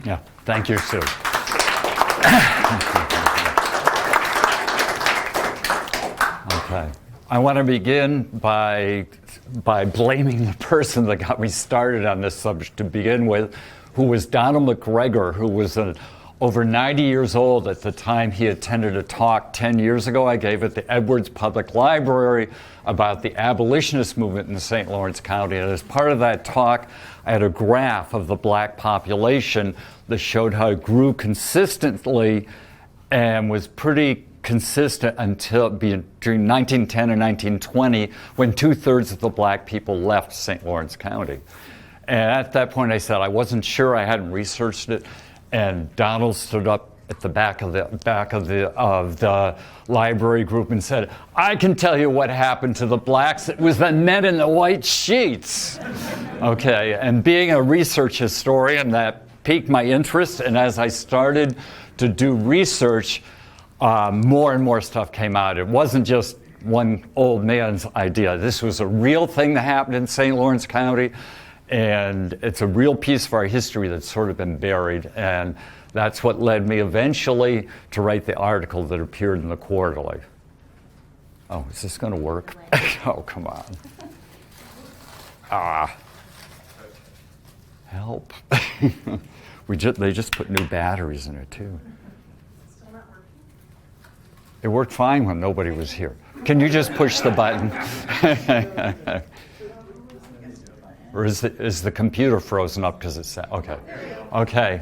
Yeah, thank you, Sue. Okay. I want to begin by blaming the person that got me started on this subject to begin with, who was Donald McGregor, who was over 90 years old at the time he attended a talk 10 years ago. I gave at the Edwards Public Library about the abolitionist movement in St. Lawrence County. And as part of that talk, I had a graph of the black population that showed how it grew consistently and was pretty consistent until between 1910 and 1920, when 2/3 of the black people left St. Lawrence County. And at that point, I said I wasn't sure. I hadn't researched it. And Donald stood up at the back of the library group and said, "I can tell you what happened to the blacks. It was the men in the white sheets." Okay, and being a research historian, that piqued my interest. And as I started to do research, more and more stuff came out. It wasn't just one old man's idea. This was a real thing that happened in St. Lawrence County, and it's a real piece of our history that's sort of been buried. And that's what led me eventually to write the article that appeared in the Quarterly. Oh, is this going to work? Oh, come on. Help. They just put new batteries in it, too. It worked fine when nobody was here. Can you just push the button? Or is the computer frozen up because it's okay? Okay.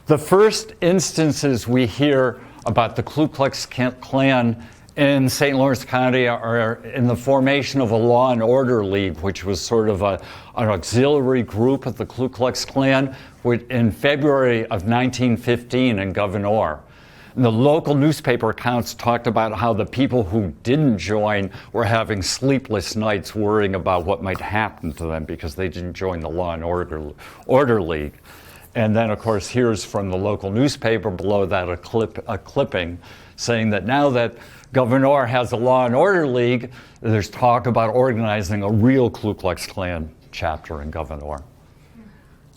The first instances we hear about the Ku Klux Klan in St. Lawrence County are in the formation of a Law and Order League, which was sort of an auxiliary group of the Ku Klux Klan in February of 1915 in Gouverneur. And the local newspaper accounts talked about how the people who didn't join were having sleepless nights worrying about what might happen to them because they didn't join the Law and Order League. And then, of course, here's from the local newspaper below that a clipping saying that now that Gouverneur has a Law and Order League, there's talk about organizing a real Ku Klux Klan chapter in Gouverneur.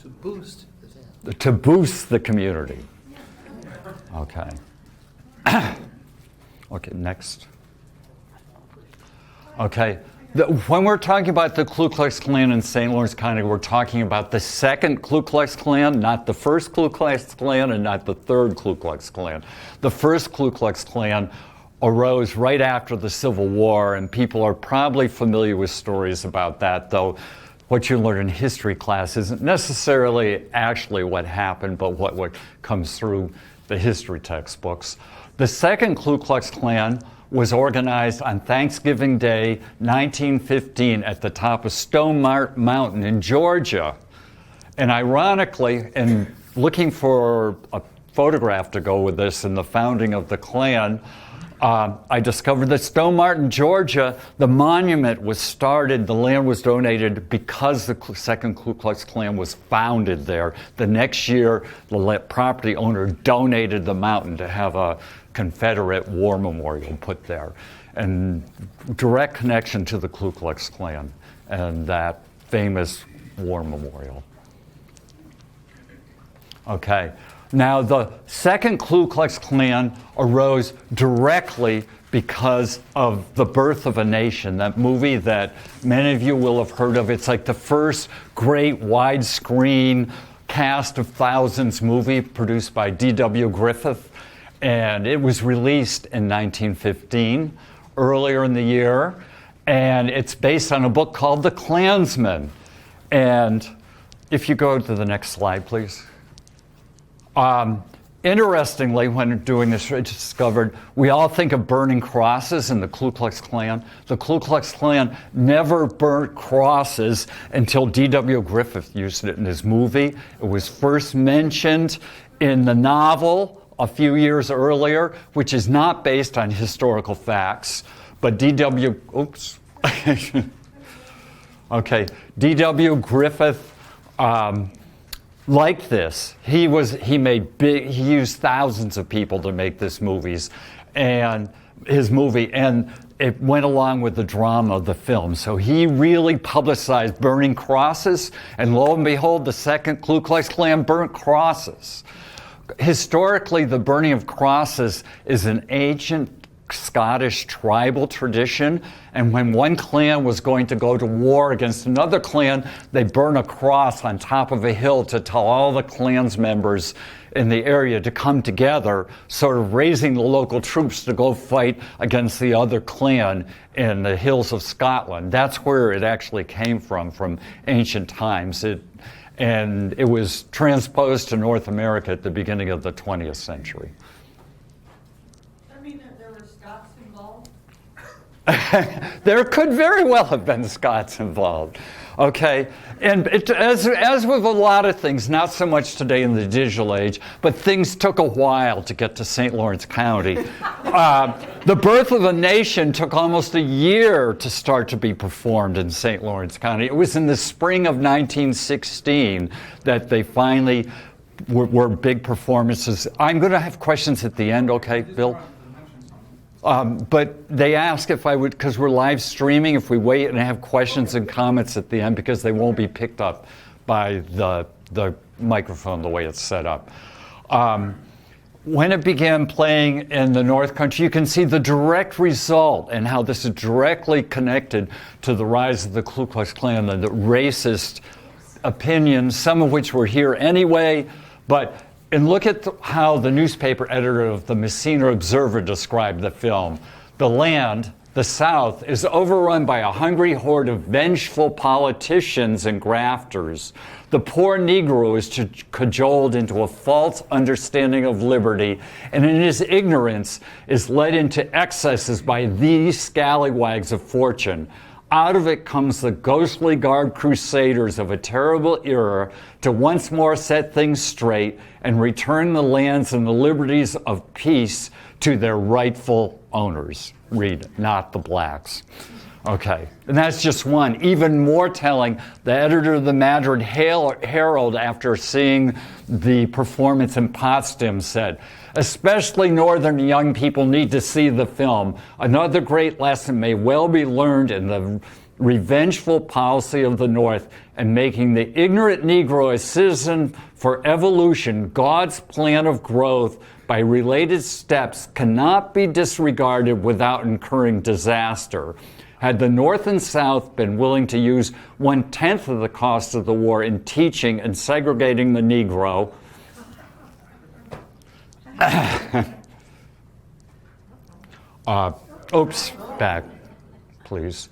To boost the community. Okay. Okay, next. Okay. When we're talking about the Ku Klux Klan in St. Lawrence County, we're talking about the second Ku Klux Klan, not the first Ku Klux Klan and not the third Ku Klux Klan. The first Ku Klux Klan arose right after the Civil War, and people are probably familiar with stories about that, though what you learn in history class isn't necessarily actually what happened, but what comes through the history textbooks. The second Ku Klux Klan was organized on Thanksgiving Day, 1915, at the top of Stone Mountain in Georgia. And ironically, in looking for a photograph to go with this in the founding of the Klan, I discovered that Stone Mountain, Georgia, the monument was started, the land was donated because the second Ku Klux Klan was founded there. The next year, the property owner donated the mountain to have a Confederate war memorial put there. And direct connection to the Ku Klux Klan and that famous war memorial. Okay. Now, the second Ku Klux Klan arose directly because of The Birth of a Nation, that movie that many of you will have heard of. It's like the first great widescreen cast of thousands movie produced by D.W. Griffith, and it was released in 1915, earlier in the year, and it's based on a book called The Klansman. And if you go to the next slide, please. Interestingly, when doing this, I discovered we all think of burning crosses in the Ku Klux Klan. The Ku Klux Klan never burnt crosses until D.W. Griffith used it in his movie. It was first mentioned in the novel a few years earlier, which is not based on historical facts, but D.W. D.W. Griffith liked this. He used thousands of people to make this movies, and his movie, and it went along with the drama of the film. So he really publicized burning crosses, and lo and behold, the second Ku Klux Klan burnt crosses. Historically, the burning of crosses is an ancient Scottish tribal tradition, and when one clan was going to go to war against another clan, they burn a cross on top of a hill to tell all the clan's members in the area to come together, sort of raising the local troops to go fight against the other clan in the hills of Scotland. That's where it actually came from ancient times. And it was transposed to North America at the beginning of the 20th century. There could very well have been Scots involved. Okay, and as with a lot of things, not so much today in the digital age, but things took a while to get to St. Lawrence County. The birth of a nation took almost a year to start to be performed in St. Lawrence County. It was in the spring of 1916 that they finally were big performances. I'm going to have questions at the end, okay, Bill? But they ask if I would, because we're live streaming, if we wait and have questions and comments at the end, because they won't be picked up by the microphone the way it's set up. When it began playing in the North Country, you can see the direct result and how this is directly connected to the rise of the Ku Klux Klan and the racist opinions, some of which were here anyway, and look at how the newspaper editor of the Messina Observer described the film. The land, the South, is overrun by a hungry horde of vengeful politicians and grafters. The poor Negro is cajoled into a false understanding of liberty, and in his ignorance is led into excesses by these scallywags of fortune. Out of it comes the ghostly guard crusaders of a terrible era to once more set things straight and return the lands and the liberties of peace to their rightful owners. Read, not the blacks. Okay, and that's just one. Even more telling, the editor of the Madrid Herald, after seeing the performance in Potsdam, said, especially northern young people need to see the film. Another great lesson may well be learned in the revengeful policy of the North and making the ignorant Negro a citizen for evolution. God's plan of growth by related steps cannot be disregarded without incurring disaster. Had the North and South been willing to use 1/10 of the cost of the war in teaching and segregating the Negro, back, please.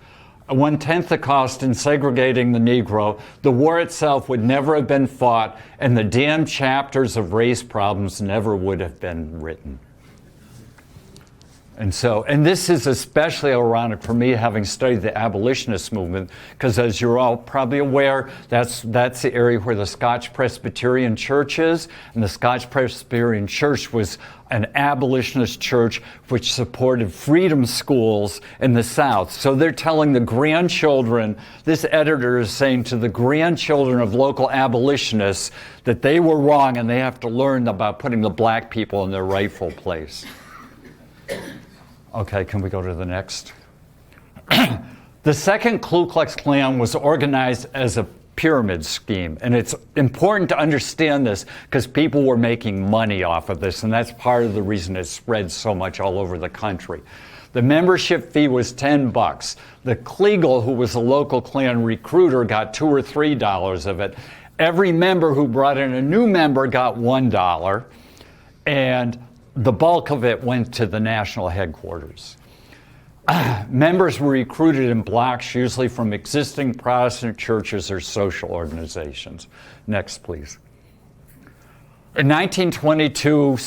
1/10 the cost in segregating the Negro, the war itself would never have been fought, and the damn chapters of race problems never would have been written. And this is especially ironic for me, having studied the abolitionist movement, because as you're all probably aware, that's the area where the Scotch Presbyterian Church is, and the Scotch Presbyterian Church was an abolitionist church which supported freedom schools in the South. So they're telling the grandchildren, this editor is saying to the grandchildren of local abolitionists that they were wrong and they have to learn about putting the black people in their rightful place. Okay, can we go to the next? The second Ku Klux Klan was organized as a pyramid scheme, and it's important to understand this because people were making money off of this, and that's part of the reason it spread so much all over the country. The membership fee was $10. The Kleagle, who was a local Klan recruiter, got $2 or $3 of it. Every member who brought in a new member got $1, and the bulk of it went to the national headquarters. Members were recruited in blocks, usually from existing Protestant churches or social organizations. Next, please. In 1922,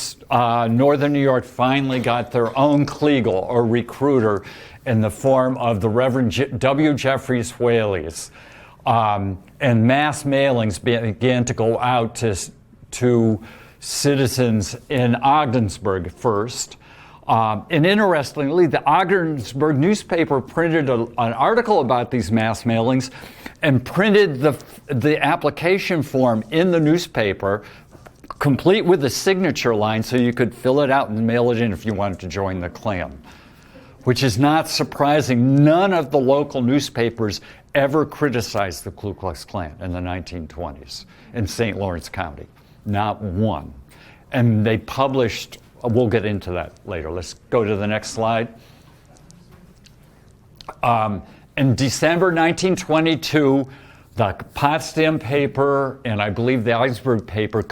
Northern New York finally got their own Kleagle, or recruiter, in the form of the Reverend W. Jeffries Whaleys. And mass mailings began to go out to citizens in Ogdensburg first. And interestingly, the Ogdensburg newspaper printed an article about these mass mailings and printed the application form in the newspaper, complete with the signature line, so you could fill it out and mail it in if you wanted to join the Klan. which is not surprising. None of the local newspapers ever criticized the Ku Klux Klan in the 1920s in St. Lawrence County. Not one. And they published, we'll get into that later. Let's go to the next slide. In December 1922, the Potsdam paper and I believe the Augsburg paper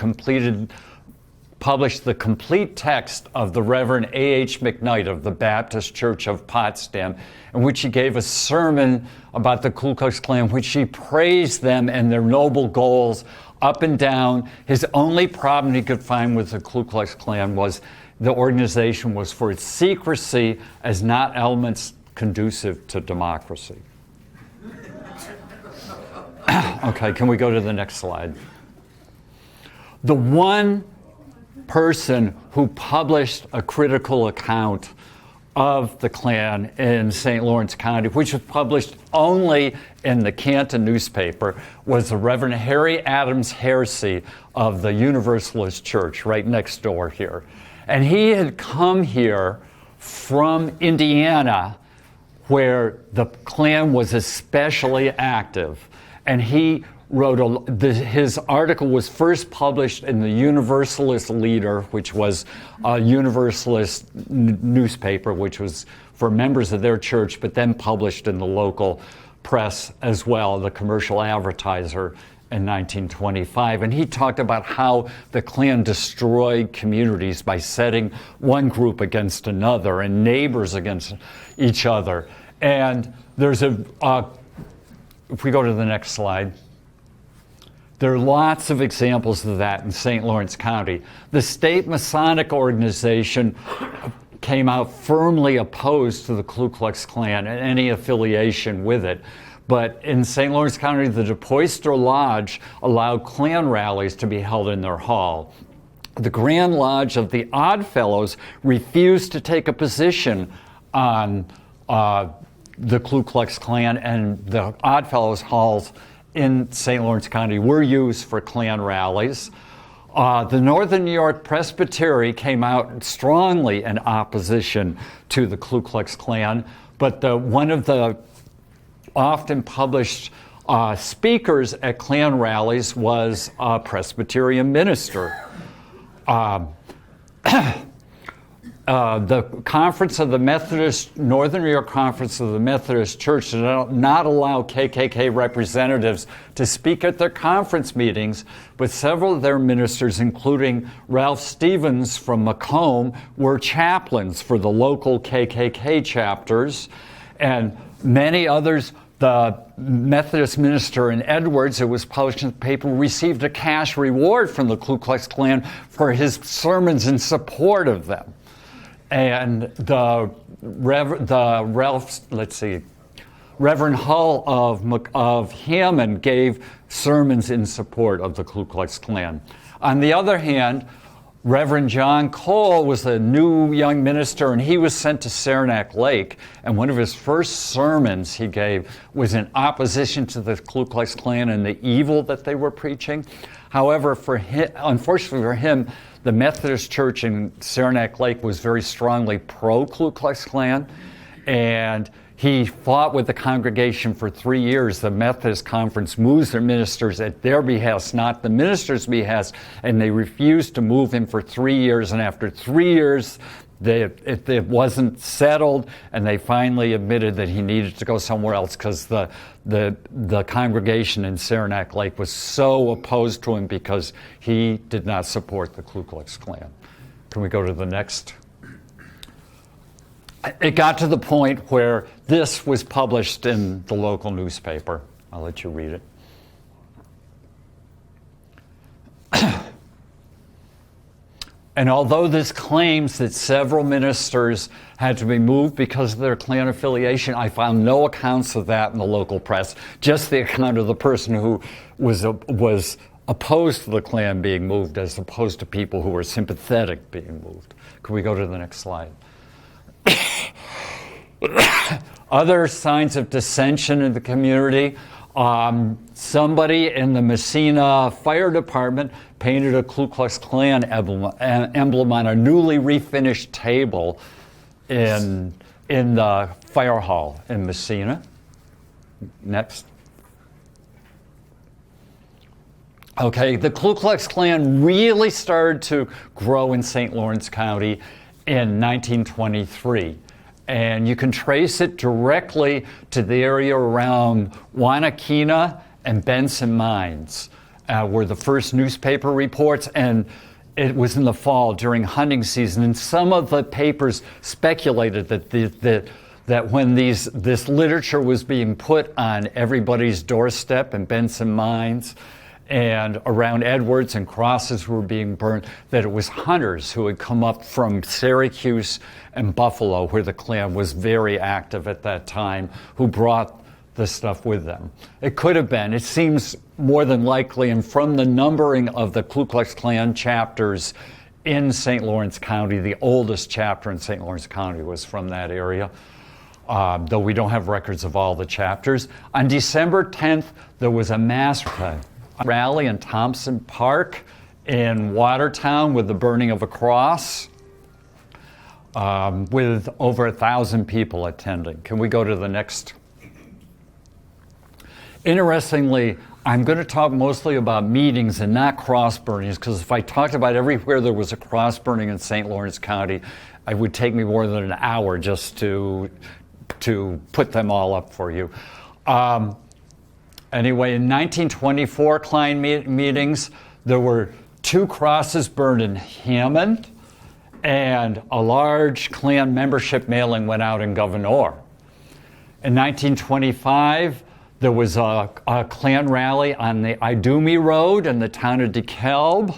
published the complete text of the Reverend A.H. McKnight of the Baptist Church of Potsdam, in which he gave a sermon about the Ku Klux Klan, which he praised them and their noble goals up and down. His only problem he could find with the Ku Klux Klan was the organization was for its secrecy as not elements conducive to democracy. Okay, can we go to the next slide? The one person who published a critical account of the Klan in St. Lawrence County, which was published only in the Canton newspaper, was the Reverend Harry Adams Heresy of the Universalist Church right next door here. And he had come here from Indiana, where the Klan was especially active. And he wrote, his article was first published in the Universalist Leader, which was a Universalist newspaper, which was for members of their church, but then published in the local press as well, the Commercial Advertiser in 1925. And he talked about how the Klan destroyed communities by setting one group against another and neighbors against each other. And there's if we go to the next slide, there are lots of examples of that in St. Lawrence County. The state Masonic organization came out firmly opposed to the Ku Klux Klan and any affiliation with it. But in St. Lawrence County, the De Poyster Lodge allowed Klan rallies to be held in their hall. The Grand Lodge of the Oddfellows refused to take a position on the Ku Klux Klan, and the Oddfellows halls in St. Lawrence County were used for Klan rallies. The Northern New York Presbytery came out strongly in opposition to the Ku Klux Klan, but one of the often published speakers at Klan rallies was a Presbyterian minister. The Conference of the Methodist, Northern New York Conference of the Methodist Church did not allow KKK representatives to speak at their conference meetings, but several of their ministers, including Ralph Stevens from Macomb, were chaplains for the local KKK chapters, and many others. The Methodist minister in Edwards, it was published in the paper, received a cash reward from the Ku Klux Klan for his sermons in support of them. And the Reverend Hull of Hammond gave sermons in support of the Ku Klux Klan. On the other hand, Reverend John Cole was a new young minister, and he was sent to Saranac Lake, and one of his first sermons he gave was in opposition to the Ku Klux Klan and the evil that they were preaching. However, unfortunately for him, the Methodist Church in Saranac Lake was very strongly pro-Ku Klux Klan, and he fought with the congregation for 3 years. The Methodist Conference moves their ministers at their behest, not the minister's behest, and they refused to move him for 3 years. And after 3 years, it wasn't settled, and they finally admitted that he needed to go somewhere else because the congregation in Saranac Lake was so opposed to him because he did not support the Ku Klux Klan. Can we go to the next? It got to the point where this was published in the local newspaper. I'll let you read it. And although this claims that several ministers had to be moved because of their Klan affiliation, I found no accounts of that in the local press, just the account of the person who was opposed to the Klan being moved as opposed to people who were sympathetic being moved. Can we go to the next slide? Other signs of dissension in the community. Somebody in the Messina Fire Department painted a Ku Klux Klan emblem on a newly refinished table in in the fire hall in Messina. Next. Okay, the Ku Klux Klan really started to grow in St. Lawrence County in 1923. And you can trace it directly to the area around Wanakina and Benson Mines, were the first newspaper reports, and it was in the fall during hunting season. And some of the papers speculated that when this literature was being put on everybody's doorstep in Benson Mines and around Edwards and crosses were being burned, that it was hunters who had come up from Syracuse and Buffalo, where the Klan was very active at that time, who brought this stuff with them. It could have been. It seems more than likely, and from the numbering of the Ku Klux Klan chapters in St. Lawrence County, the oldest chapter in St. Lawrence County was from that area, though we don't have records of all the chapters. On December 10th, there was a mass rally in Thompson Park in Watertown with the burning of a cross, with over 1,000 people attending. Can we go to the next? Interestingly, I'm going to talk mostly about meetings and not cross burnings, because if I talked about everywhere there was a cross burning in St. Lawrence County, it would take me more than an hour just to put them all up for you. Anyway, in 1924 Klan meetings, there were 2 crosses burned in Hammond, and a large Klan membership mailing went out in Governor. In 1925, there was a Klan rally on the Idumea Road in the town of DeKalb.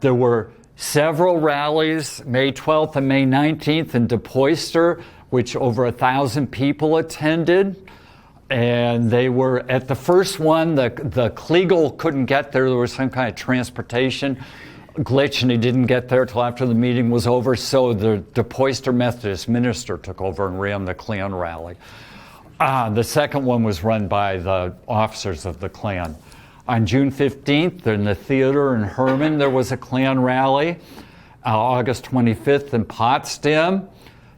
There were several rallies, May 12th and May 19th in DePoyster, which over 1,000 people attended. And they were at the first one, the Kliegel couldn't get there. There was some kind of transportation glitch, and he didn't get there till after the meeting was over. So the DePoyster Methodist minister took over and ran the Klan rally. The second one was run by the officers of the Klan. On June 15th, in the theater in Herman, there was a Klan rally. August 25th in Potsdam.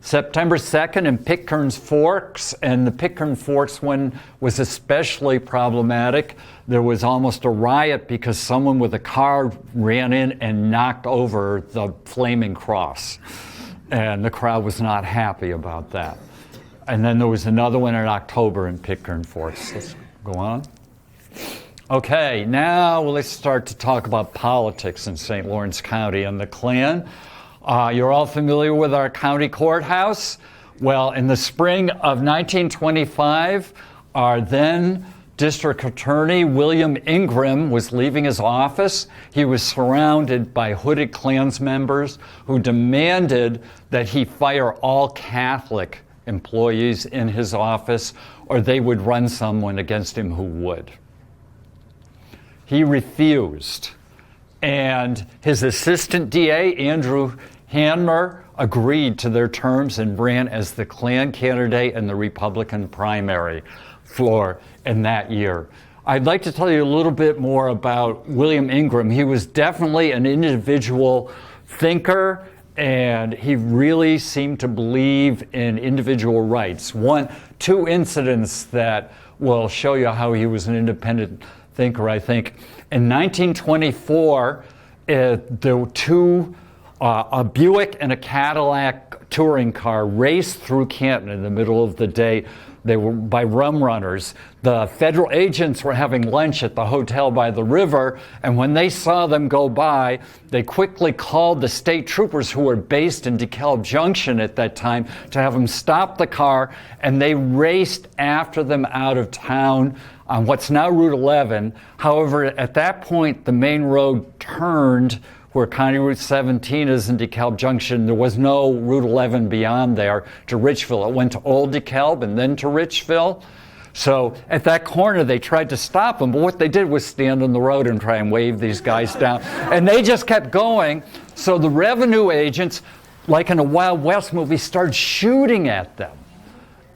September 2nd in Pitcairn's Forks, and the Pitcairn Forks one was especially problematic. There was almost a riot because someone with a car ran in and knocked over the flaming cross, and the crowd was not happy about that. And then there was another one in October in Pitcairn Forks. Let's go on. Okay, now let's start to talk about politics in St. Lawrence County and the Klan. You're all familiar with our county courthouse. Well, in the spring of 1925, our then district attorney, William Ingram, was leaving his office. He was surrounded by hooded Klans members who demanded that he fire all Catholic employees in his office, or they would run someone against him who would. He refused. And his assistant DA, Andrew Hanmer, agreed to their terms and ran as the Klan candidate in the Republican primary in that year. I'd like to tell you a little bit more about William Ingram. He was definitely an individual thinker, and he really seemed to believe in individual rights. Two incidents that will show you how he was an independent thinker, I think. In 1924, there were a Buick and a Cadillac touring car raced through Canton in the middle of the day. They were by rum runners. The federal agents were having lunch at the hotel by the river, and when they saw them go by, they quickly called the state troopers who were based in DeKalb Junction at that time to have them stop the car, and they raced after them out of town on what's now Route 11. However, at that point, the main road turned where County Route 17 is in DeKalb Junction. There was no Route 11 beyond there to Richville. It went to Old DeKalb and then to Richville. So at that corner, they tried to stop them, but what they did was stand on the road and try and wave these guys down. And they just kept going. So the revenue agents, like in a Wild West movie, started shooting at them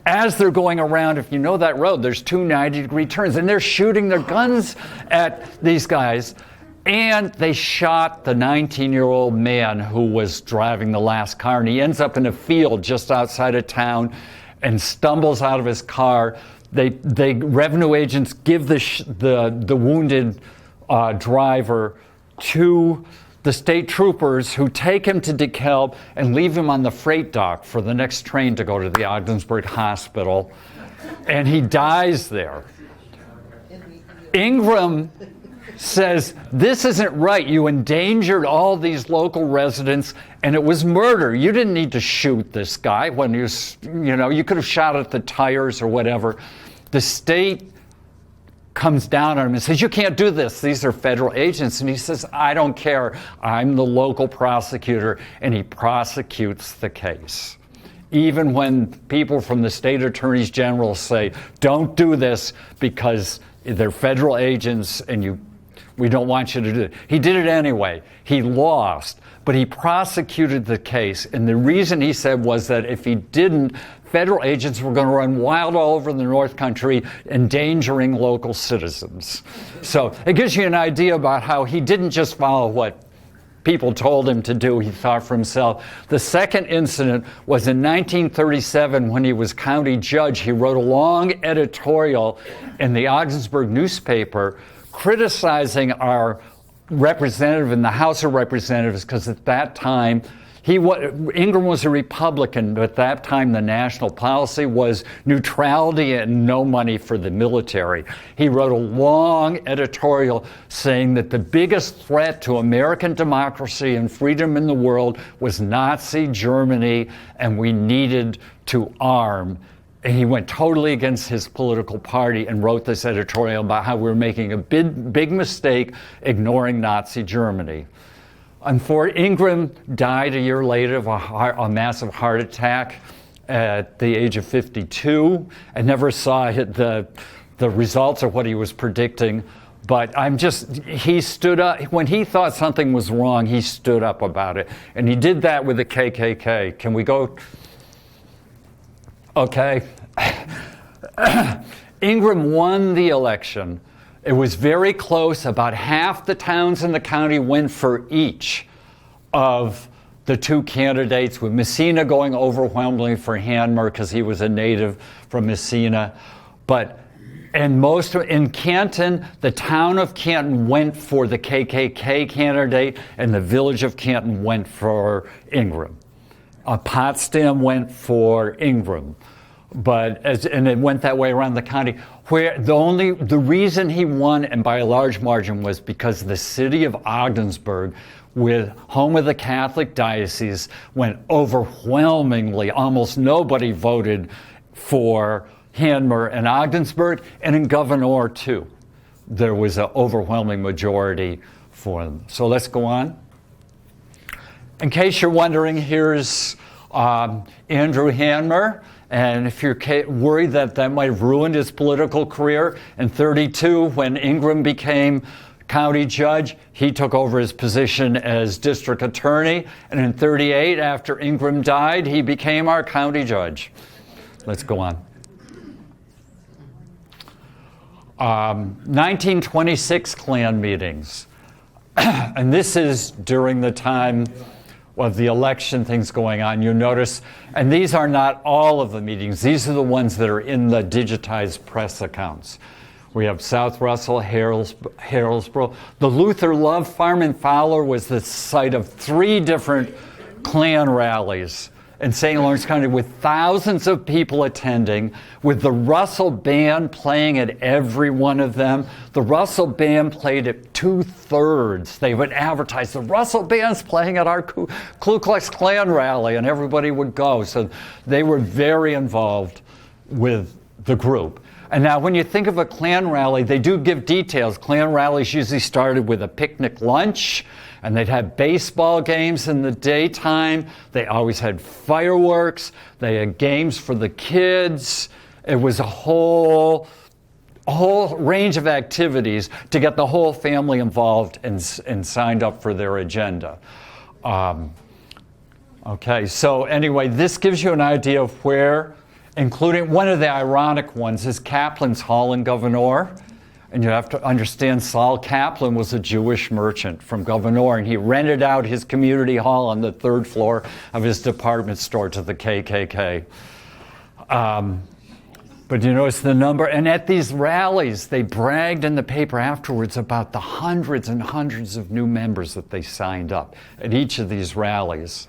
as they're going around. If you know that road, there's two 90-degree turns, and they're shooting their guns at these guys. And they shot the 19-year-old man who was driving the last car, and he ends up in a field just outside of town and stumbles out of his car. Revenue agents give the wounded driver to the state troopers, who take him to DeKalb and leave him on the freight dock for the next train to go to the Ogdensburg hospital. And he dies there. Ingram says, this isn't right. You endangered all these local residents, and it was murder. You didn't need to shoot this guy when you could have shot at the tires or whatever. The state comes down on him and says, you can't do this. These are federal agents. And he says, I don't care. I'm the local prosecutor. And he prosecutes the case. Even when people from the state attorneys general say, don't do this because they're federal agents and we don't want you to do it. He did it anyway. He lost, but he prosecuted the case. And the reason he said was that if he didn't, federal agents were going to run wild all over the North Country, endangering local citizens. So it gives you an idea about how he didn't just follow what people told him to do. He thought for himself. The second incident was in 1937 when he was county judge. He wrote a long editorial in the Ogdensburg newspaper criticizing our representative in the House of Representatives, because at that time, Ingram was a Republican, but at that time the national policy was neutrality and no money for the military. He wrote a long editorial saying that the biggest threat to American democracy and freedom in the world was Nazi Germany, and we needed to arm. And he went totally against his political party and wrote this editorial about how we were making a big mistake ignoring Nazi Germany. Ingram died a year later of a massive heart attack at the age of 52. I never saw the results of what he was predicting, but he stood up. When he thought something was wrong, he stood up about it. And he did that with the KKK. Can we go? Okay. Ingram won the election. It was very close. About half the towns in the county went for each of the two candidates, with Messina going overwhelmingly for Hanmer because he was a native from Messina. In Canton, the town of Canton went for the KKK candidate, and the village of Canton went for Ingram. Potsdam went for Ingram. And it went that way around the county, where the reason he won, and by a large margin, was because the city of Ogdensburg, with home of the Catholic diocese, went overwhelmingly. Almost nobody voted for Hanmer and Ogdensburg, and in Governor too. There was an overwhelming majority for them. So let's go on. In case you're wondering, here's Andrew Hanmer. And if you're worried that might have ruined his political career, in 1932, when Ingram became county judge, he took over his position as district attorney. And in 1938, after Ingram died, he became our county judge. Let's go on. 1926 Klan meetings. And this is during the time of the election, things going on. You notice, and these are not all of the meetings. These are the ones that are in the digitized press accounts. We have South Russell, Harrodsboro. The Luther Love Farm in Fowler was the site of 3 different Klan rallies in St. Lawrence County, with thousands of people attending, with the Russell Band playing at every one of them. The Russell Band played at 2/3. They would advertise, the Russell Band's playing at our Ku Klux Klan rally, and everybody would go. So they were very involved with the group. And now when you think of a Klan rally, they do give details. Klan rallies usually started with a picnic lunch, and they'd have baseball games in the daytime. They always had fireworks. They had games for the kids. It was a whole range of activities to get the whole family involved and signed up for their agenda. Okay, so anyway, this gives you an idea of where, including one of the ironic ones is Kaplan's Hall in Governor. And you have to understand Saul Kaplan was a Jewish merchant from Governor, and he rented out his community hall on the 3rd floor of his department store to the KKK. But you notice the number, and at these rallies, they bragged in the paper afterwards about the hundreds and hundreds of new members that they signed up at each of these rallies.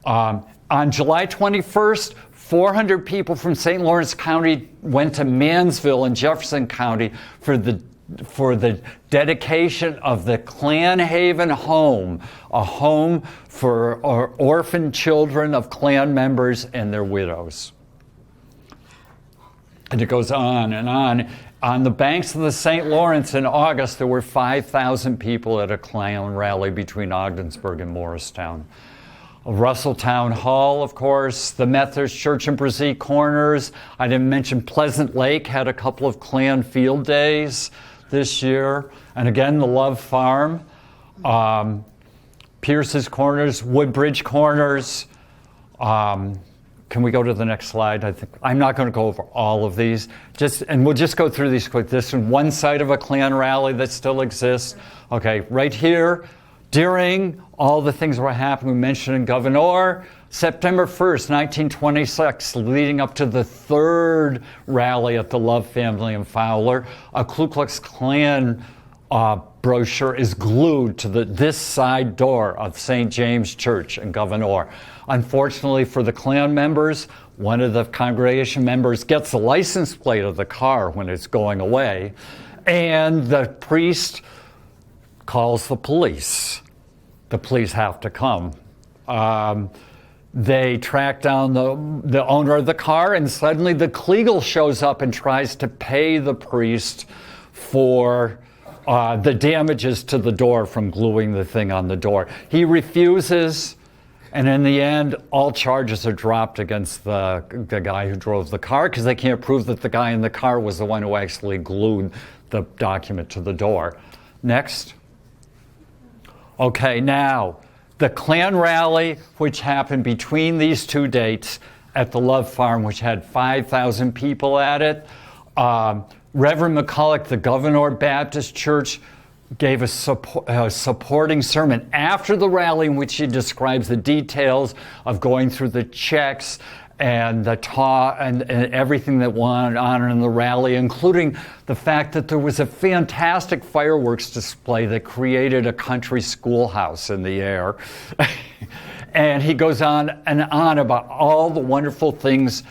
On July 21st, 400 people from St. Lawrence County went to Mansville in Jefferson County for the dedication of the Klan Haven Home, a home for orphan children of Klan members and their widows. And it goes on and on. On the banks of the St. Lawrence in August, there were 5,000 people at a Klan rally between Ogdensburg and Morristown. Russell Town Hall, of course, the Methodist Church in Brazee Corners. I didn't mention Pleasant Lake had a couple of Klan field days this year. And again, the Love Farm, Pierce's Corners, Woodbridge Corners. Can we go to the next slide? I think I'm not going to go over all of these. And we'll just go through these quick. This is one side of a Klan rally that still exists. Okay, right here, during all the things that were happening, we mentioned in Governor, September 1st, 1926, leading up to the 3rd rally at the Love Family in Fowler, a Ku Klux Klan brochure is glued to this side door of St. James Church in Governor. Unfortunately for the Klan members, one of the congregation members gets the license plate of the car when it's going away, and the priest calls the police. The police have to come. They track down the owner of the car, and suddenly the Kliegel shows up and tries to pay the priest for the damages to the door from gluing the thing on the door. He refuses, and in the end, all charges are dropped against the guy who drove the car because they can't prove that the guy in the car was the one who actually glued the document to the door. Next. Okay, now, the Klan rally, which happened between these two dates at the Love Farm, which had 5,000 people at it. Reverend McCulloch, the Governor Baptist Church, gave a supporting sermon after the rally in which he describes the details of going through the checks and the talk and everything that went on in the rally, including the fact that there was a fantastic fireworks display that created a country schoolhouse in the air. And he goes on and on about all the wonderful things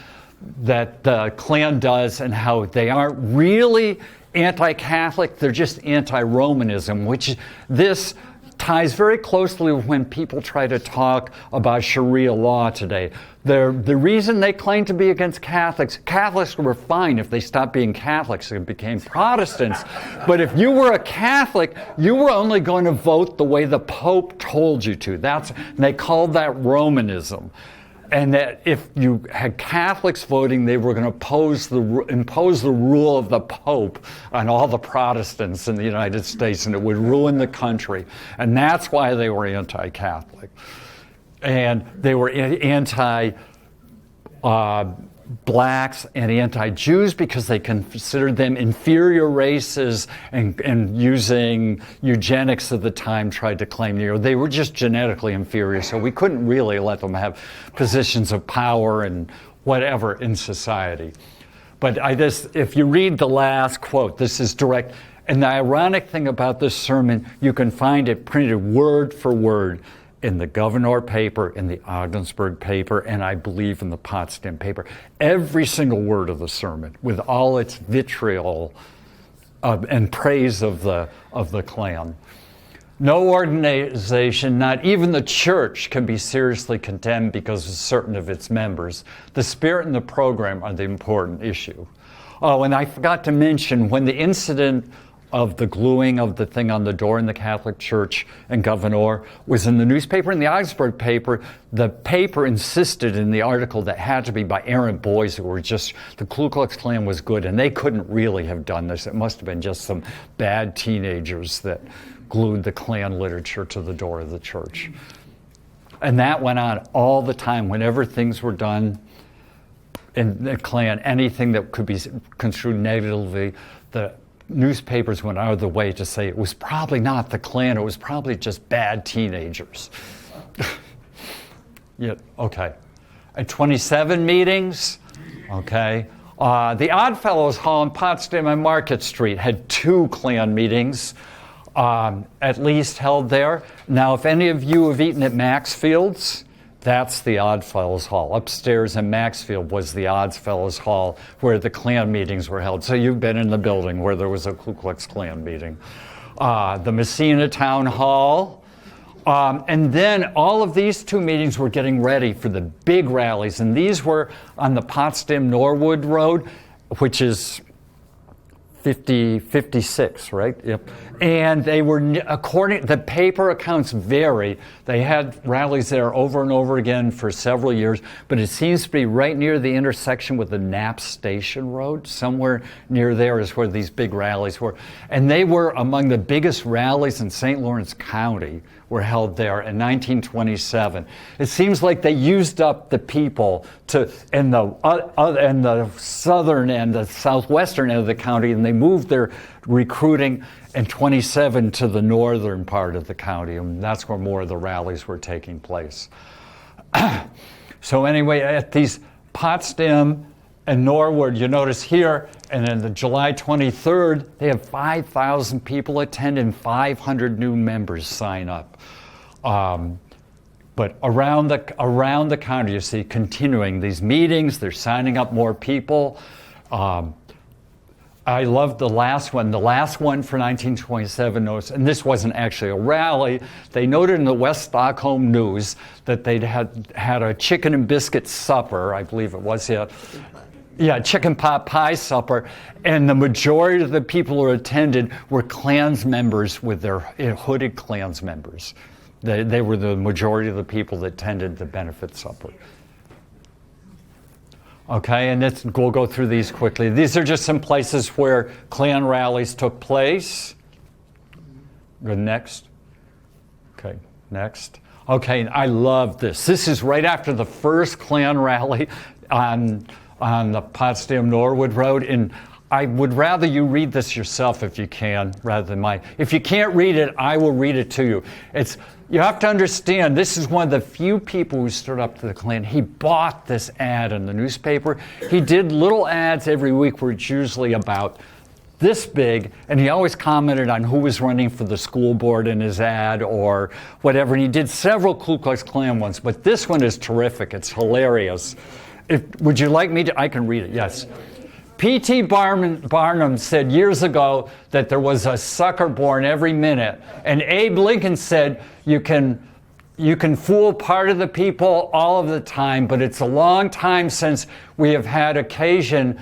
that the Klan does and how they aren't really anti-Catholic, they're just anti-Romanism, which this ties very closely with when people try to talk about Sharia law today. The reason they claim to be against Catholics were fine if they stopped being Catholics and became Protestants. But if you were a Catholic, you were only going to vote the way the Pope told you to. And they called that Romanism. And that if you had Catholics voting, they were going to impose the rule of the Pope on all the Protestants in the United States, and it would ruin the country. And that's why they were anti-Catholic. And they were anti-blacks and anti-Jews because they considered them inferior races, and using eugenics at the time tried to claim they were just genetically inferior, so we couldn't really let them have positions of power and whatever in society. But if you read the last quote, this is direct. And the ironic thing about this sermon, you can find it printed word for word in the Governor paper, in the Ogdensburg paper, and I believe in the Potsdam paper. Every single word of the sermon, with all its vitriol and praise of the Klan. No organization, not even the church, can be seriously condemned because of certain of its members. The spirit and the program are the important issue. Oh, and I forgot to mention, when the incident of the gluing of the thing on the door in the Catholic Church and Governor was in the newspaper, in the Augsburg paper, the paper insisted in the article that had to be by errant boys who were just, the Ku Klux Klan was good, and they couldn't really have done this. It must have been just some bad teenagers that glued the Klan literature to the door of the church. And that went on all the time. Whenever things were done in the Klan, anything that could be construed negatively, the newspapers went out of the way to say it was probably not the Klan, it was probably just bad teenagers. Yeah, okay. At 27 meetings, okay. The Oddfellows Hall in Potsdam on Market Street had 2 Klan meetings, at least held there. Now, if any of you have eaten at Maxfield's, that's the Oddfellows Hall. Upstairs in Maxfield was the Oddfellows Hall where the Klan meetings were held. So you've been in the building where there was a Ku Klux Klan meeting. The Messina Town Hall. And then all of these 2 meetings were getting ready for the big rallies. And these were on the Potsdam-Norwood Road, which is 56, right? Yep. And they were, the paper accounts vary. They had rallies there over and over again for several years, but it seems to be right near the intersection with the Knapp Station Road. Somewhere near there is where these big rallies were. And they were among the biggest rallies in St. Lawrence County were held there in 1927. It seems like they used up the people in the southern and the southwestern end of the county, and they moved their recruiting in 27 to the northern part of the county, and that's where more of the rallies were taking place. So anyway, at these Potsdam and Norwood, you notice here, and then the July 23rd, they have 5,000 people attend and 500 new members sign up. But around the county, you see continuing these meetings. They're signing up more people. I love the last one. The last one for 1927 notes, and this wasn't actually a rally. They noted in the West Stockholm News that they'd had a chicken and biscuit supper, I believe it was, yeah, chicken pot pie supper, and the majority of the people who attended were Klans members with their hooded Klans members. They were the majority of the people that attended the benefit supper. Okay, and we'll go through these quickly. These are just some places where Klan rallies took place. Go next. Okay, next. Okay, I love this. This is right after the first Klan rally on the Potsdam-Norwood Road, and I would rather you read this yourself if you can, rather than mine. If you can't read it, I will read it to you. You have to understand, this is one of the few people who stood up to the Klan. He bought this ad in the newspaper. He did little ads every week where it's usually about this big, and he always commented on who was running for the school board in his ad or whatever. And he did several Ku Klux Klan ones, but this one is terrific. It's hilarious. Would you like me to? I can read it, yes. P.T. Barnum said years ago that there was a sucker born every minute. And Abe Lincoln said you can fool part of the people all of the time, but it's a long time since we have had occasion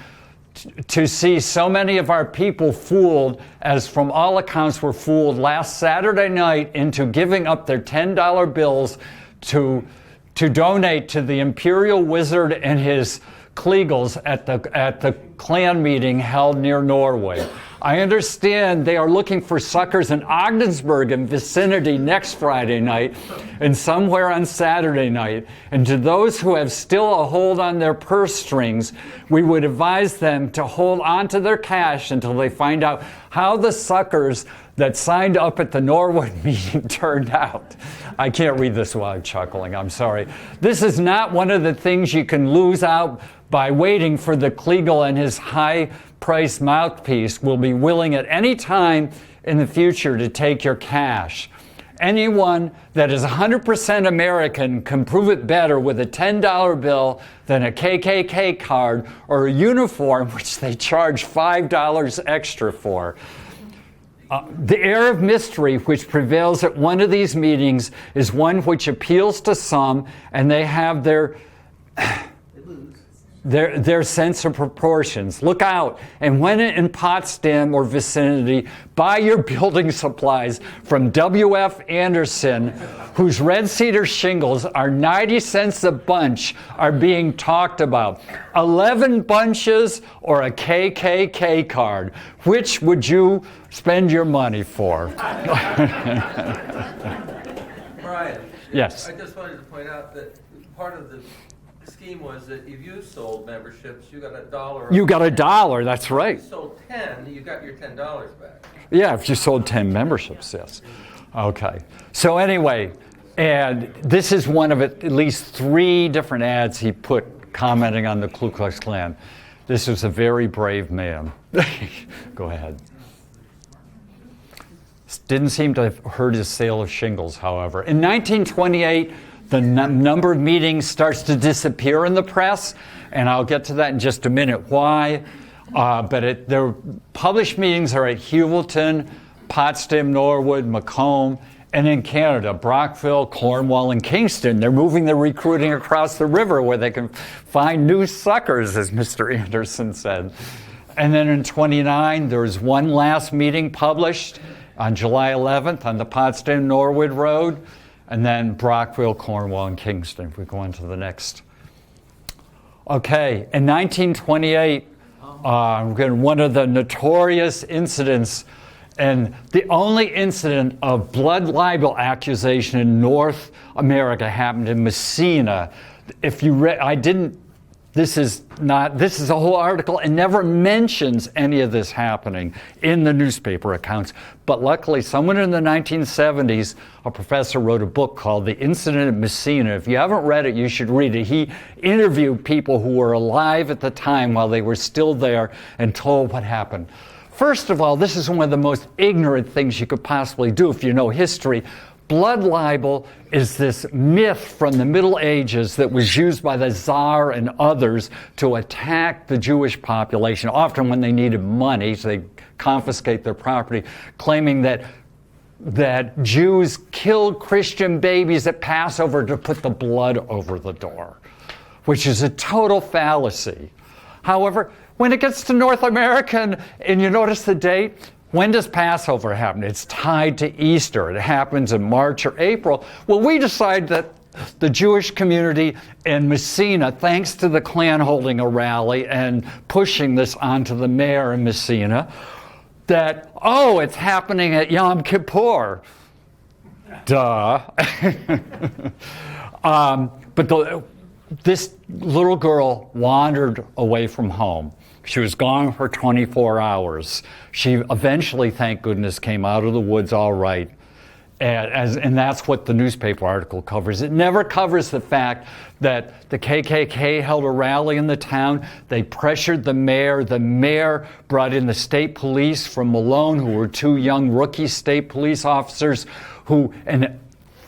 to see so many of our people fooled, as from all accounts were fooled last Saturday night into giving up their $10 bills to donate to the Imperial Wizard and his Kleagles at the Klan meeting held near Norway. I understand they are looking for suckers in Ogdensburg and vicinity next Friday night and somewhere on Saturday night. And to those who have still a hold on their purse strings, we would advise them to hold on to their cash until they find out how the suckers that signed up at the Norwood meeting turned out. I can't read this while I'm chuckling, I'm sorry. This is not one of the things you can lose out by waiting for the Kleagle and his high-priced mouthpiece will be willing at any time in the future to take your cash. Anyone that is 100% American can prove it better with a $10 bill than a KKK card or a uniform, which they charge $5 extra for. The air of mystery which prevails at one of these meetings is one which appeals to some, and they have their sense of proportions. Look out, and when in Potsdam or vicinity, buy your building supplies from W.F. Anderson, whose red cedar shingles are 90 cents a bunch are being talked about. 11 bunches or a KKK card. Which would you spend your money for? Brian. Yes. I just wanted to point out that part of the The scheme was that if you sold memberships, you got $1. You got $1, that's right. If you sold 10, you got your $10 back. Yeah, if you sold 10 memberships, yes. Okay. So anyway, and this is one of at least 3 different ads he put commenting on the Ku Klux Klan. This was a very brave man. Go ahead. Didn't seem to have hurt his sale of shingles, however. In 1928, the number of meetings starts to disappear in the press, and I'll get to that in just a minute. Why? But their published meetings are at Hewelton, Potsdam, Norwood, Macomb, and in Canada, Brockville, Cornwall, and Kingston. They're moving their recruiting across the river where they can find new suckers, as Mr. Anderson said. And then in 29, there was one last meeting published on July 11th on the Potsdam-Norwood Road, and then Brockville, Cornwall, and Kingston. If we go on to the next. Okay, in 1928, one of the notorious incidents, and the only incident of blood libel accusation in North America happened in Messina. If you read, this is a whole article and never mentions any of this happening in the newspaper accounts. But luckily, someone in the 1970s, a professor, wrote a book called The Incident of Messina. If you haven't read it, you should read it. He interviewed people who were alive at the time while they were still there and told what happened. First of all, this is one of the most ignorant things you could possibly do if you know history. Blood libel is this myth from the Middle Ages that was used by the Tsar and others to attack the Jewish population, often when they needed money, so they confiscate their property, claiming that Jews killed Christian babies at Passover to put the blood over the door, which is a total fallacy. However, when it gets to North America, and you notice the date, when does Passover happen? It's tied to Easter. It happens in March or April. Well, we decide that the Jewish community in Messina, thanks to the Klan holding a rally and pushing this onto the mayor in Messina, that, it's happening at Yom Kippur. Duh. This little girl wandered away from home. She was gone for 24 hours. She eventually, thank goodness, came out of the woods all right. And that's what the newspaper article covers. It never covers the fact that the KKK held a rally in the town. They pressured the mayor. The mayor brought in the state police from Malone, who were 2 young rookie state police officers, and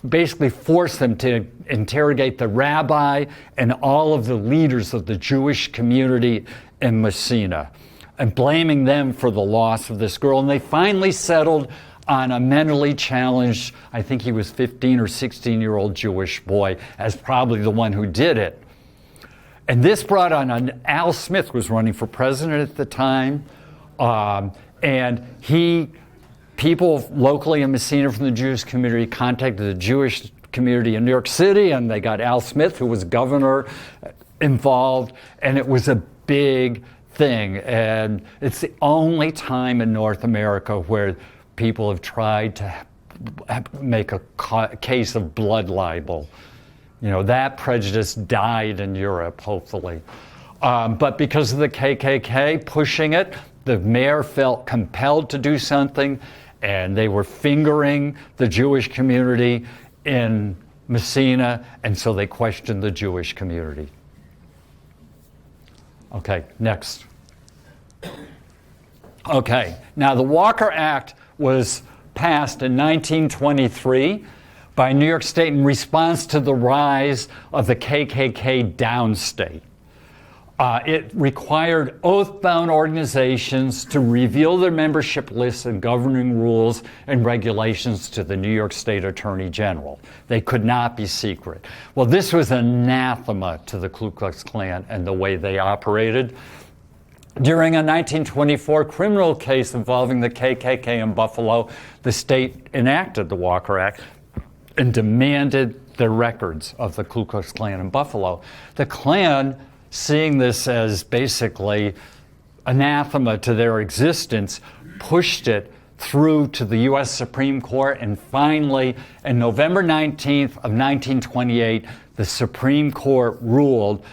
basically forced them to interrogate the rabbi and all of the leaders of the Jewish community in Messina, and blaming them for the loss of this girl. And they finally settled on a mentally challenged, I think he was 15 or 16-year-old Jewish boy, as probably the one who did it. And this brought on Al Smith was running for president at the time, and people locally in Messina from the Jewish community contacted the Jewish community in New York City, and they got Al Smith, who was governor, involved, and it was a big thing. And it's the only time in North America where people have tried to make a case of blood libel. That prejudice died in Europe, hopefully. But because of the KKK pushing it, the mayor felt compelled to do something, and they were fingering the Jewish community in Messina, and so they questioned the Jewish community. Okay, next. Okay, now the Walker Act was passed in 1923 by New York State in response to the rise of the KKK downstate. It required oath-bound organizations to reveal their membership lists and governing rules and regulations to the New York State Attorney General. They could not be secret. Well, this was anathema to the Ku Klux Klan and the way they operated. During a 1924 criminal case involving the KKK in Buffalo, the state enacted the Walker Act and demanded the records of the Ku Klux Klan in Buffalo. The Klan, seeing this as basically anathema to their existence, pushed it through to the U.S. Supreme Court, and finally, on November 19th of 1928, the Supreme Court ruled,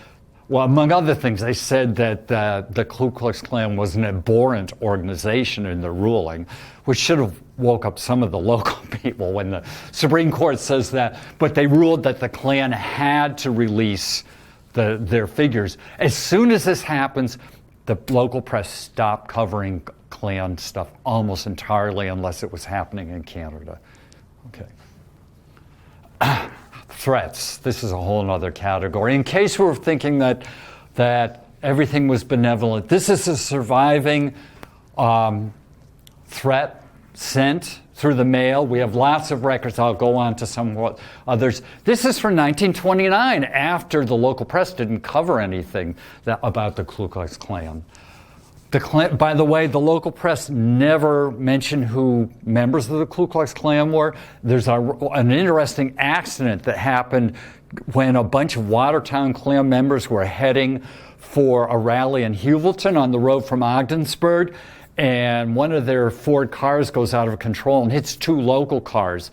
well, among other things, they said that the Ku Klux Klan was an abhorrent organization in the ruling, which should have woke up some of the local people when the Supreme Court says that. But they ruled that the Klan had to release their figures. As soon as this happens, the local press stopped covering Klan stuff almost entirely, unless it was happening in Canada. Okay. Threats. This is a whole other category. In case we're thinking that everything was benevolent, this is a surviving threat sent through the mail. We have lots of records. I'll go on to some others. This is from 1929, after the local press didn't cover anything about the Ku Klux Klan. By the way, the local press never mentioned who members of the Ku Klux Klan were. There's an interesting accident that happened when a bunch of Watertown Klan members were heading for a rally in Hewelton on the road from Ogdensburg, and one of their Ford cars goes out of control and hits two local cars.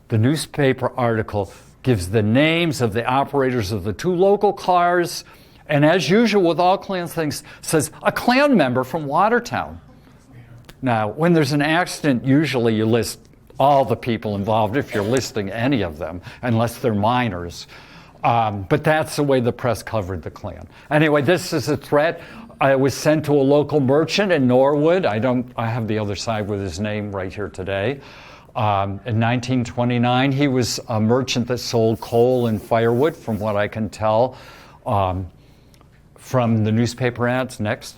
The newspaper article gives the names of the operators of the two local cars, and as usual with all Klan things, says a Klan member from Watertown. Now, when there's an accident, usually you list all the people involved, if you're listing any of them, unless they're minors. But that's the way the press covered the Klan. Anyway, this is a threat. It was sent to a local merchant in Norwood. I have the other side with his name right here today. In 1929, he was a merchant that sold coal and firewood, from what I can tell. From the newspaper ads. Next.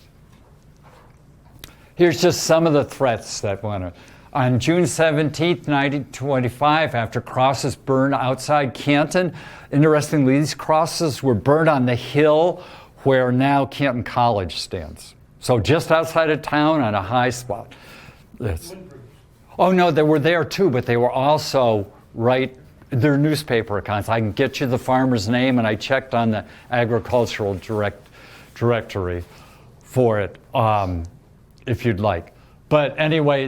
Here's just some of the threats that went on. On June 17th, 1925, after crosses burned outside Canton, interestingly, these crosses were burned on the hill where now Canton College stands. So just outside of town on a high spot. Oh no, they were there too, but they were also right. They're newspaper accounts. I can get you the farmer's name, and I checked on the agricultural directory for it, if you'd like. But anyway,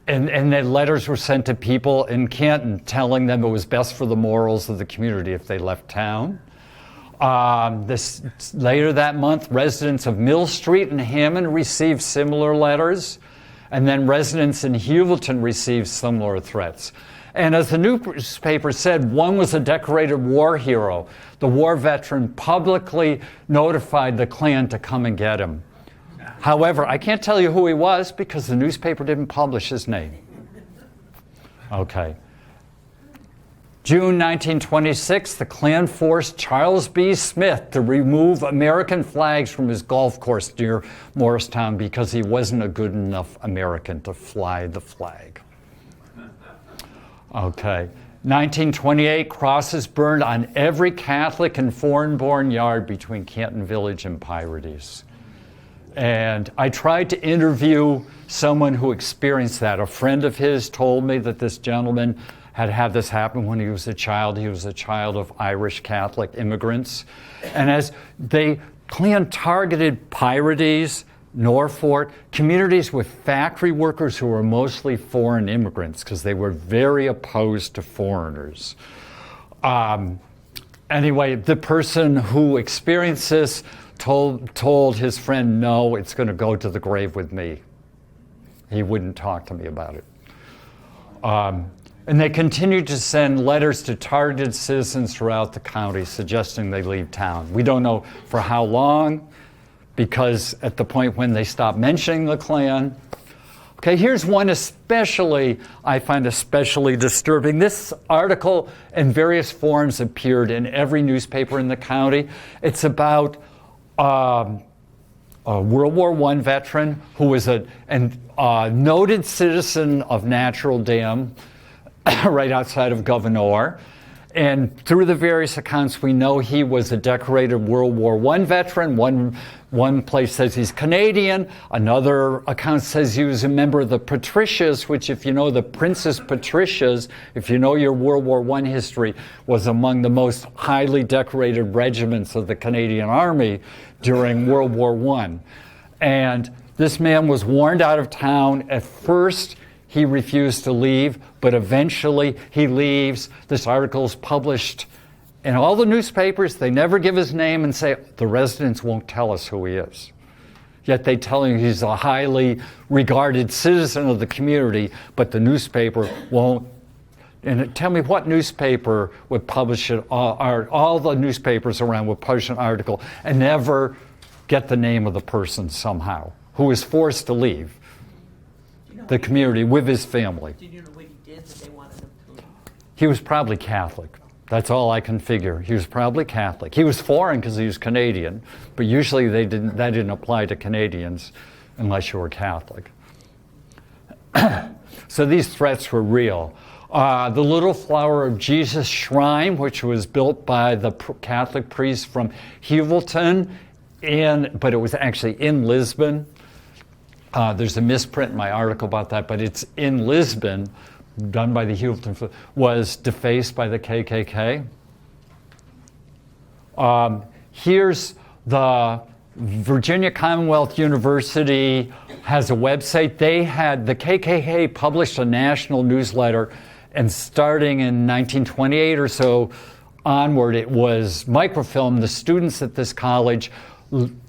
and the letters were sent to people in Canton telling them it was best for the morals of the community if they left town. Later that month, residents of Mill Street and Hammond received similar letters, and then residents in Hewelton received similar threats. And as the newspaper said, one was a decorated war hero. The war veteran publicly notified the Klan to come and get him. However, I can't tell you who he was because the newspaper didn't publish his name. Okay. June 1926, the Klan forced Charles B. Smith to remove American flags from his golf course near Morristown because he wasn't a good enough American to fly the flag. Okay. 1928, crosses burned on every Catholic and foreign-born yard between Canton Village and Pirates. And I tried to interview someone who experienced that. A friend of his told me that this gentleman had had this happen when he was a child. He was a child of Irish Catholic immigrants. And as Klan targeted Pirates, Norfolk, communities with factory workers who were mostly foreign immigrants because they were very opposed to foreigners. Anyway, the person who experienced this told his friend, no, it's going to go to the grave with me. He wouldn't talk to me about it. And they continued to send letters to targeted citizens throughout the county suggesting they leave town. We don't know for how long, because at the point when they stopped mentioning the Klan. Okay, here's one I find especially disturbing. This article in various forms appeared in every newspaper in the county. It's about a World War I veteran who was a noted citizen of Natural Dam right outside of Gouverneur. And through the various accounts, we know he was a decorated World War I veteran. One place says he's Canadian. Another account says he was a member of the Patricias, which, if you know the Princess Patricias, if you know your World War I history, was among the most highly decorated regiments of the Canadian Army during World War I. And this man was warned out of town. At first, he refused to leave, but eventually he leaves. This article is published And all the newspapers, they never give his name and say, the residents won't tell us who he is. Yet they tell him he's a highly regarded citizen of the community, but the newspaper won't. And tell me what newspaper would publish it, all the newspapers around would publish an article and never get the name of the person somehow, who was forced to leave the community with his family. Did you know what he did that they wanted him to leave? He was probably Catholic. That's all I can figure. He was probably Catholic. He was foreign because he was Canadian, but usually that didn't apply to Canadians unless you were Catholic. So these threats were real. The Little Flower of Jesus shrine, which was built by the Catholic priest from Hevelton, but it was actually in Lisbon. There's a misprint in my article about that, but it's in Lisbon, done by the Hevelton, was defaced by the KKK. Here's the Virginia Commonwealth University has a website. The KKK published a national newsletter, and starting in 1928 or so onward, it was microfilmed. The students at this college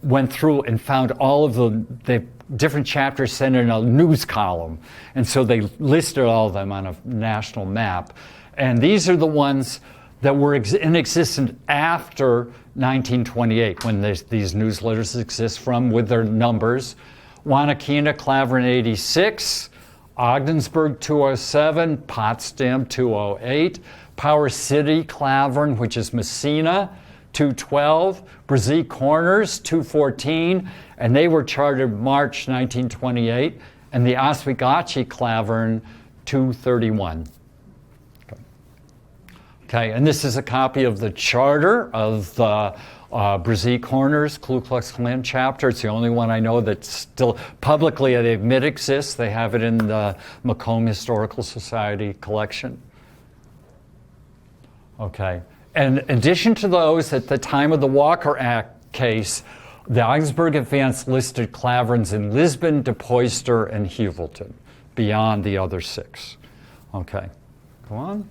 went through and found all of the different chapters sent in a news column. And so they listed all of them on a national map. And these are the ones that were in existence after 1928, when these newsletters exist from, with their numbers. Wanakina, Clavering 86, Ogdensburg 207, Potsdam 208, Power City, Clavering, which is Messina, 212, Brazil Corners, 214, and they were chartered March 1928, and the Oswegatchie Clavern, 231. Okay, and this is a copy of the charter of the Brazil Corners Ku Klux Klan chapter. It's the only one I know that's still publicly, they admit exists. They have it in the Macomb Historical Society collection. Okay. And in addition to those, at the time of the Walker Act case, the Augsburg Advance listed Claverns in Lisbon, De Poyster, and Hevelton, beyond the other 6. Okay, go on.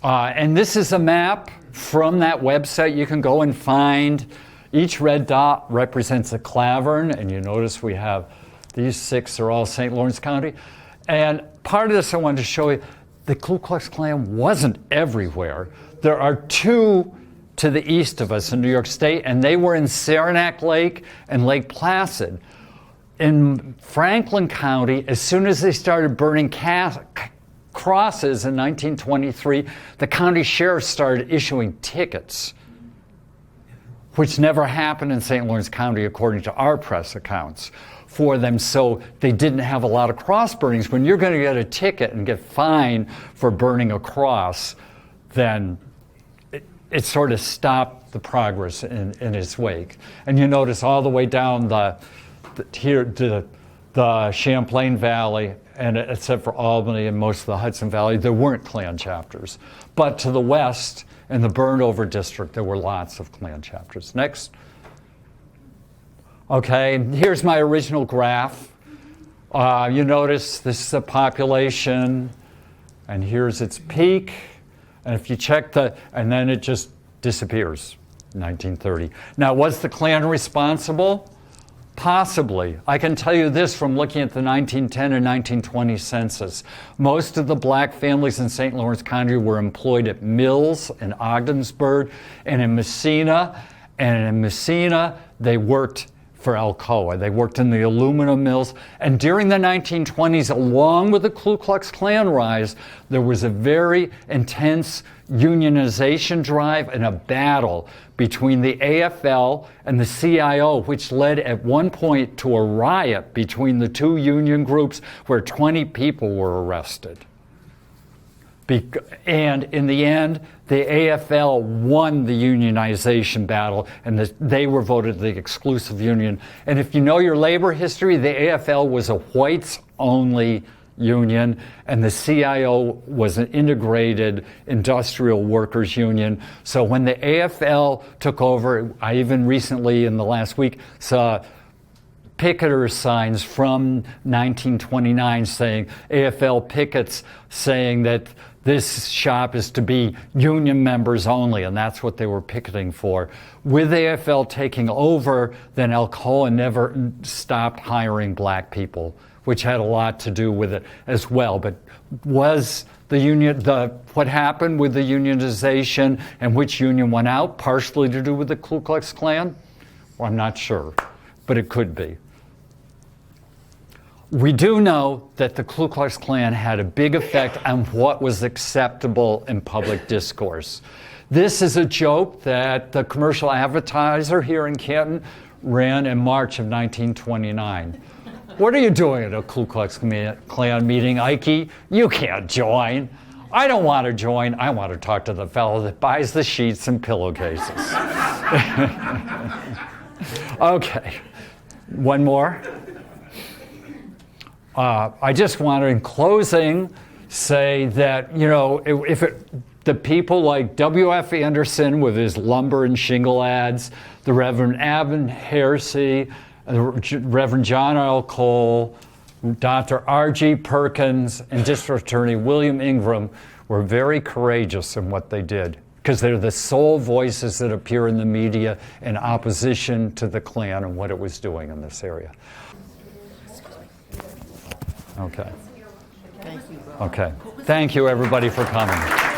And this is a map from that website. You can go and find each red dot represents a Clavern, and you notice we have these 6 are all St. Lawrence County. And part of this I wanted to show you, the Ku Klux Klan wasn't everywhere. There are 2 to the east of us in New York State, and they were in Saranac Lake and Lake Placid. In Franklin County, as soon as they started burning crosses in 1923, the county sheriff started issuing tickets, which never happened in St. Lawrence County, according to our press accounts, for them. So they didn't have a lot of cross burnings. When you're going to get a ticket and get fined for burning a cross, then it sort of stopped the progress in its wake. And you notice all the way down here to the Champlain Valley, and except for Albany and most of the Hudson Valley, there weren't Klan chapters. But to the west, in the burned over district, there were lots of Klan chapters. Next. Okay, here's my original graph. You notice this is the population, and here's its peak. And if you check and then it just disappears, 1930. Now, was the Klan responsible? Possibly. I can tell you this from looking at the 1910 and 1920 census. Most of the black families in St. Lawrence County were employed at mills in Ogdensburg and in Messina. And in Messina, they worked for Alcoa. They worked in the aluminum mills. And during the 1920s, along with the Ku Klux Klan rise, there was a very intense unionization drive and a battle between the AFL and the CIO, which led at one point to a riot between the 2 union groups where 20 people were arrested. And in the end, the AFL won the unionization battle, and they were voted the exclusive union. And if you know your labor history, the AFL was a whites-only union, and the CIO was an integrated industrial workers union. So when the AFL took over, I even recently, in the last week, saw picketers' signs from 1929 saying, AFL pickets saying that this shop is to be union members only, and that's what they were picketing for. With AFL taking over, then Alcoa never stopped hiring black people, which had a lot to do with it as well. But was the union, what happened with the unionization and which union went out, partially to do with the Ku Klux Klan? Well, I'm not sure, but it could be. We do know that the Ku Klux Klan had a big effect on what was acceptable in public discourse. This is a joke that the commercial advertiser here in Canton ran in March of 1929. What are you doing at a Ku Klux Klan meeting, Ike? You can't join. I don't want to join. I want to talk to the fellow that buys the sheets and pillowcases. Okay, one more. I just want to, in closing, say that, you know, the people like W.F. Anderson with his lumber and shingle ads, the Reverend Heresy, the Reverend John L. Cole, Dr. R.G. Perkins, and District Attorney William Ingram were very courageous in what they did, because they're the sole voices that appear in the media in opposition to the Klan and what it was doing in this area. Okay. Thank you. Okay. Thank you, everybody, for coming.